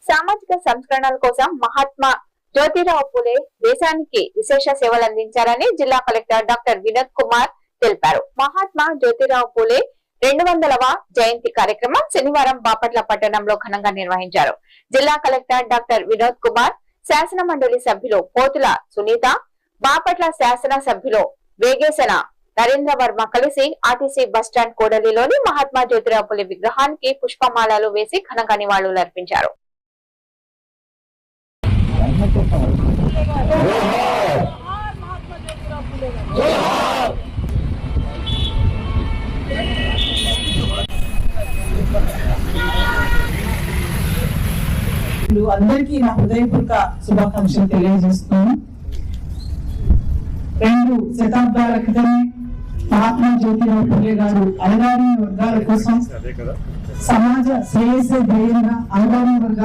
సామాజిక సంస్కరణల కోసం మహాత్మా జ్యోతిరావు పూలే దేశానికి విశేష సేవలు అందించారని జిల్లా కలెక్టర్ డాక్టర్ వినోద్ కుమార్ తెలిపారు. మహాత్మా జ్యోతిరావు పూలే 200వ జయంతి కార్యక్రమం శనివారం బాపట్ల పట్టణంలో ఘనంగా నిర్వహించారు. జిల్లా కలెక్టర్ డాక్టర్ వినోద్ కుమార్, శాసన మండలి సభ్యులు పోతుల సునీత, బాపట్ల శాసన సభ్యులు వేగేశన నరేంద్ర వర్మ కలిసి ఆర్టీసీ బస్టాండ్ కూడలిలోని మహాత్మా జ్యోతిరావు పూలే విగ్రహానికి పుష్పమాలలు వేసి ఘనంగా నివాళులు అర్పించారు. అందరికీ నా హృదయపూర్వక శుభాకాంక్షలు తెలియజేస్తున్నాను. 2 శతాబ్దాల క్రితమే మహాత్మా జ్యోతిరావు పూలే గారు అణగారిన వర్గాల కోసం సమాజ శ్రేయస్సు ధ్యేయంగా అణగారిన వర్గాల